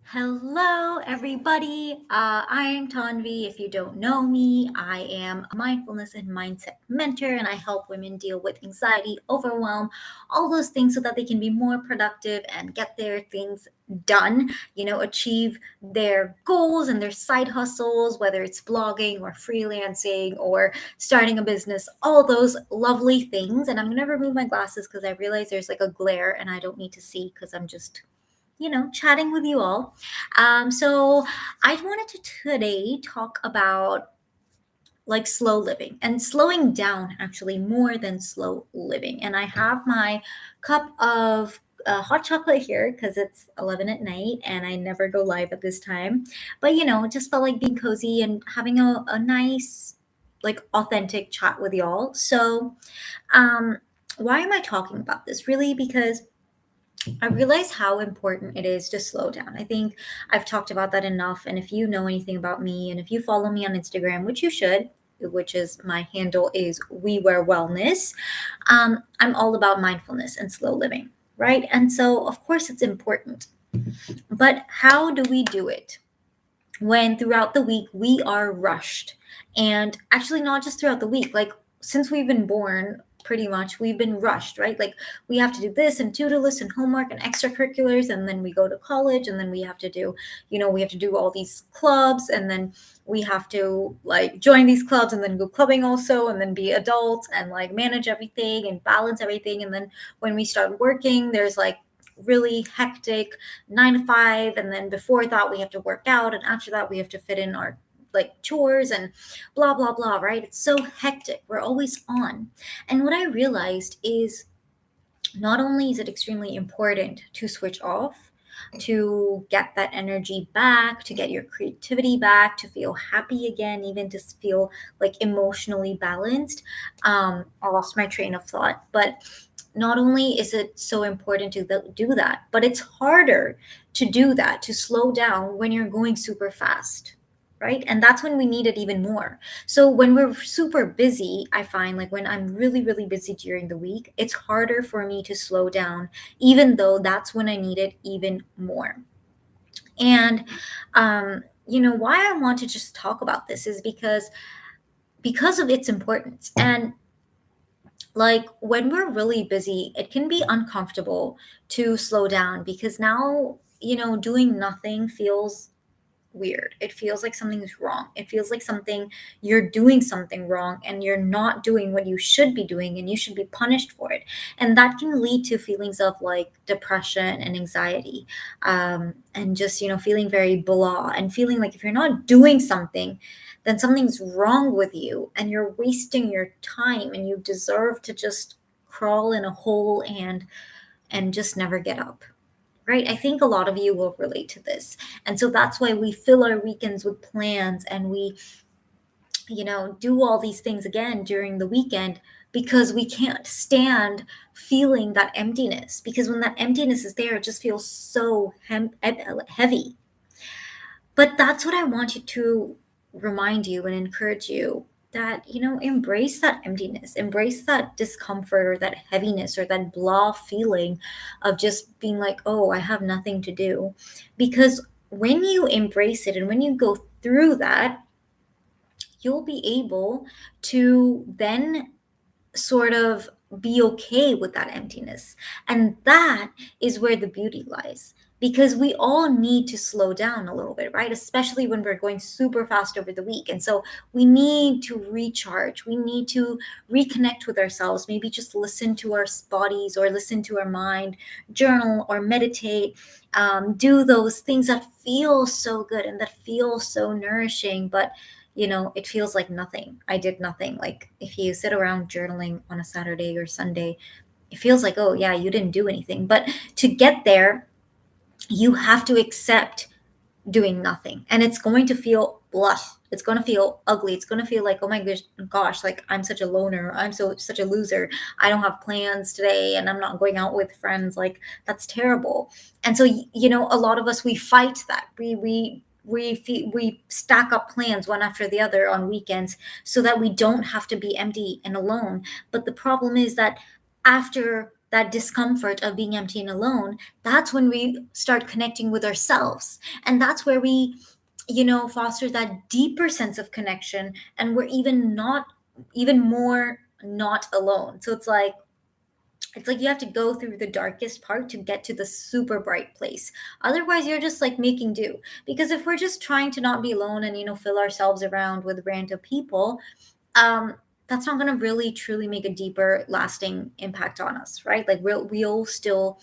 Hello, everybody. I'm Tanvi. If you don't know me, I am a mindfulness and mindset mentor, and I help women deal with anxiety, overwhelm, all those things so that they can be more productive and get their things done, achieve their goals and their side hustles, whether it's blogging or freelancing or starting a business, all those lovely things. And I'm going to remove my glasses because I realize there's like a glare and I don't need to see because I'm just chatting with you all. So I wanted to today talk about like slow living and slowing down, actually, more than slow living. And I have my cup of hot chocolate here because it's 11 at night and I never go live at this time. But, it just felt like being cozy and having a nice, like, authentic chat with y'all. So, um, why am I talking about this? Really, because I realize how important it is to slow down. I think I've talked about that enough. And if you know anything about me and if you follow me on Instagram, which you should, which is my handle is We Wear Wellness, I'm all about mindfulness and slow living, right? And so, of course, it's important. But how do we do it when throughout the week we are rushed? And actually, not just throughout the week, like since we've been born, pretty much we've been rushed, right? Like we have to do this and to-do list and homework and extracurriculars, and then we go to college, and then we have to do, we have to do all these clubs, and then we have to like join these clubs and then go clubbing also, and then be adults and like manage everything and balance everything. And then when we start working, there's like really hectic 9 to 5, and then before that we have to work out, and after that we have to fit in our like chores and blah blah blah, right? It's so hectic, we're always on. And what I realized is not only is it extremely important to switch off, to get that energy back, to get your creativity back, to feel happy again, even to feel like emotionally balanced. I lost my train of thought, but not only is it so important to do that, but it's harder to do that, to slow down when you're going super fast, right? And that's when we need it even more. So when we're super busy, I find like when I'm really, really busy during the week, it's harder for me to slow down, even though that's when I need it even more. And why I want to just talk about this is because of its importance. And like when we're really busy, it can be uncomfortable to slow down because now, doing nothing feels weird. It feels like something's wrong. It feels like you're doing something wrong and you're not doing what you should be doing and you should be punished for it. And that can lead to feelings of like depression and anxiety, and just, feeling very blah and feeling like if you're not doing something, then something's wrong with you and you're wasting your time and you deserve to just crawl in a hole and just never get up, right? I think a lot of you will relate to this. And so that's why we fill our weekends with plans and we, do all these things again during the weekend because we can't stand feeling that emptiness. Because when that emptiness is there, it just feels so heavy. But that's what I want you to remind you and encourage you that, embrace that emptiness, embrace that discomfort or that heaviness or that blah feeling of just being like, oh, I have nothing to do. Because when you embrace it and when you go through that, you'll be able to then sort of be okay with that emptiness. And that is where the beauty lies. Because we all need to slow down a little bit, right? Especially when we're going super fast over the week. And so we need to recharge. We need to reconnect with ourselves. Maybe just listen to our bodies or listen to our mind, journal or meditate, do those things that feel so good and that feel so nourishing. But it feels like nothing. I did nothing. Like if you sit around journaling on a Saturday or Sunday, it feels like, oh, yeah, you didn't do anything. But to get there, you have to accept doing nothing. And it's going to feel blah. It's going to feel ugly. It's going to feel like, oh my gosh, like I'm such a loner. I'm such a loser. I don't have plans today and I'm not going out with friends. Like that's terrible. And so, a lot of us, we fight that. We stack up plans one after the other on weekends so that we don't have to be empty and alone. But the problem is that after that discomfort of being empty and alone, that's when we start connecting with ourselves. And that's where we, foster that deeper sense of connection. And we're even more not alone. So it's like you have to go through the darkest part to get to the super bright place. Otherwise, you're just like making do. Because if we're just trying to not be alone and, fill ourselves around with random people, um, that's not going to really truly make a deeper, lasting impact on us, right? Like we'll still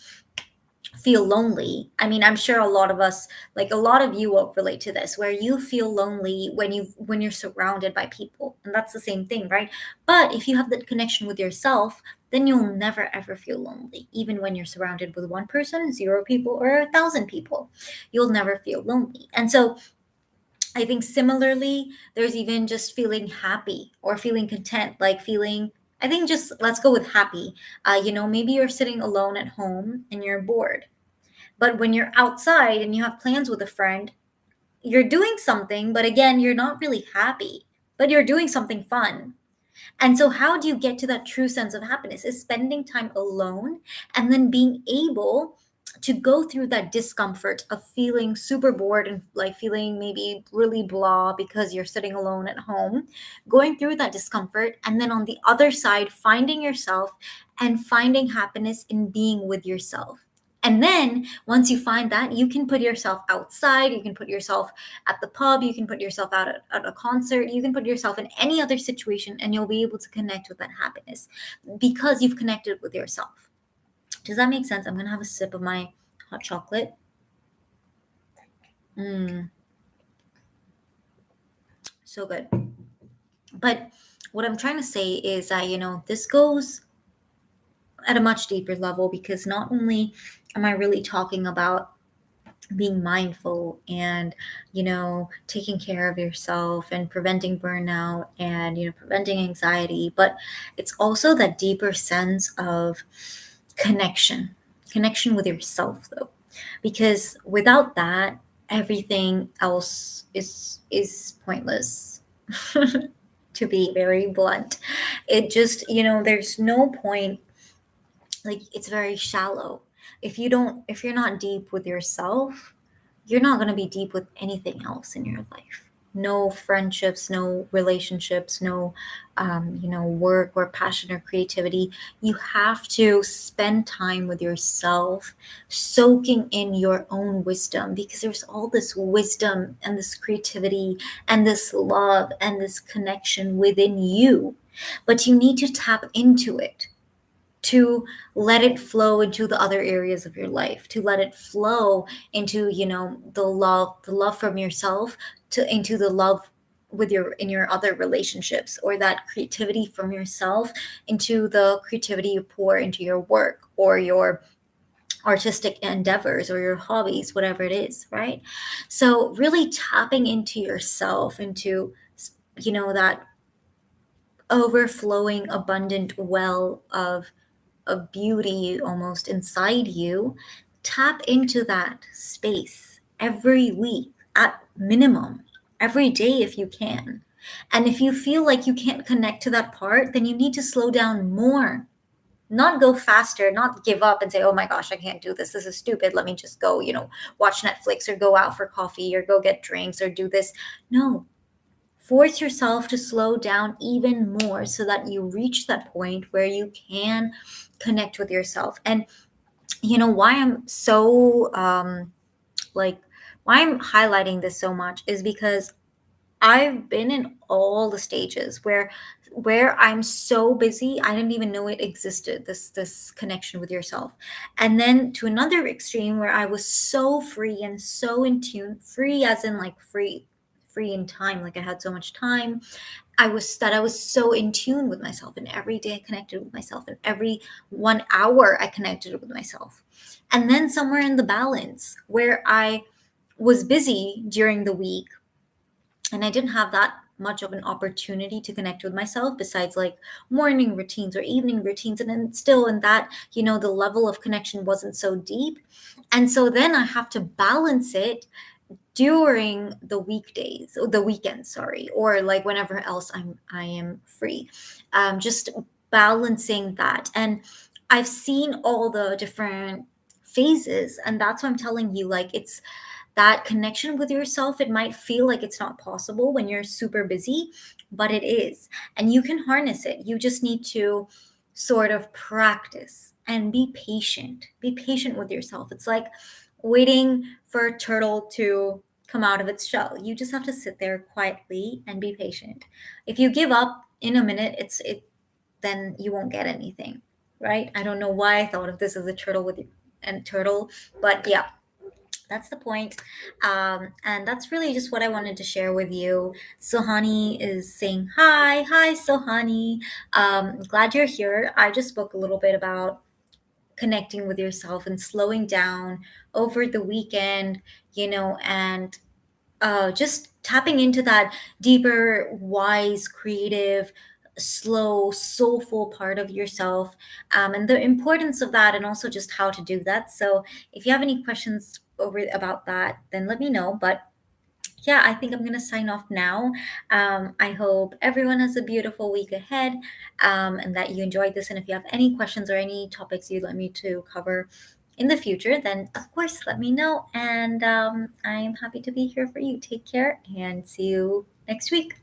feel lonely. I mean, I'm sure a lot of us, like a lot of you will relate to this, where you feel lonely when you're surrounded by people. And that's the same thing, right? But if you have that connection with yourself, then you'll never ever feel lonely. Even when you're surrounded with one person, zero people, or 1,000 people, you'll never feel lonely. And so I think similarly, there's even just feeling happy or feeling content, like feeling, I think just let's go with happy. Maybe you're sitting alone at home and you're bored. But when you're outside and you have plans with a friend, you're doing something, but again, you're not really happy, but you're doing something fun. And so, how do you get to that true sense of happiness? Is spending time alone and then being able to go through that discomfort of feeling super bored and like feeling maybe really blah because you're sitting alone at home, going through that discomfort. And then on the other side, finding yourself and finding happiness in being with yourself. And then once you find that, you can put yourself outside, you can put yourself at the pub, you can put yourself out at a concert, you can put yourself in any other situation, and you'll be able to connect with that happiness because you've connected with yourself. Does that make sense? I'm going to have a sip of my hot chocolate. So good. But what I'm trying to say is that, this goes at a much deeper level, because not only am I really talking about being mindful and taking care of yourself and preventing burnout and preventing anxiety, but it's also that deeper sense of connection with yourself, though, because without that, everything else is pointless. To be very blunt, it just, there's no point. Like, it's very shallow. If you're not deep with yourself, you're not going to be deep with anything else in your life. No friendships, no relationships, no work or passion or creativity. You have to spend time with yourself, soaking in your own wisdom, because there's all this wisdom and this creativity and this love and this connection within you, but you need to tap into it, to let it flow into the other areas of your life, to let it flow into, the love from yourself, to into the love in your other relationships, or that creativity from yourself into the creativity you pour into your work or your artistic endeavors or your hobbies, whatever it is, right? So really tapping into yourself, into that overflowing abundant well of beauty almost inside you. Tap into that space every week, at minimum, every day if you can. And if you feel like you can't connect to that part, then you need to slow down more. Not go faster, not give up and say, oh my gosh, I can't do this. This is stupid. Let me just go, watch Netflix or go out for coffee or go get drinks or do this. No, force yourself to slow down even more so that you reach that point where you can connect with yourself. And why I'm so like why I'm highlighting this so much is because I've been in all the stages where I'm so busy I didn't even know it existed, this connection with yourself. And then to another extreme where I was so free and so in tune, free as in like free in time, like I had so much time. I was so in tune with myself, and every day I connected with myself, and every 1 hour I connected with myself. And then somewhere in the balance where I was busy during the week and I didn't have that much of an opportunity to connect with myself besides like morning routines or evening routines, and then still in that, the level of connection wasn't so deep. And so then I have to balance it during the weekdays or the weekends, sorry, or like whenever else I am free. Just balancing that. And I've seen all the different phases, and that's what I'm telling you. Like, it's that connection with yourself. It might feel like it's not possible when you're super busy, but it is. And you can harness it. You just need to sort of practice and be patient. Be patient with yourself. It's like waiting for a turtle to come out of its shell. You just have to sit there quietly and be patient. If you give up in a minute, it then you won't get anything, right? I don't know why I thought of this as a turtle with and turtle, but yeah, that's the point. And that's really just what I wanted to share with you. Sohani is saying hi. Hi, Sohani. Glad you're here. I just spoke a little bit about connecting with yourself and slowing down over the weekend, and just tapping into that deeper, wise, creative, slow, soulful part of yourself, and the importance of that, and also just how to do that. So, if you have any questions over about that, then let me know. But yeah, I think I'm going to sign off now. I hope everyone has a beautiful week ahead, and that you enjoyed this. And if you have any questions or any topics you'd like me to cover in the future, then of course let me know. And I'm happy to be here for you. Take care and see you next week.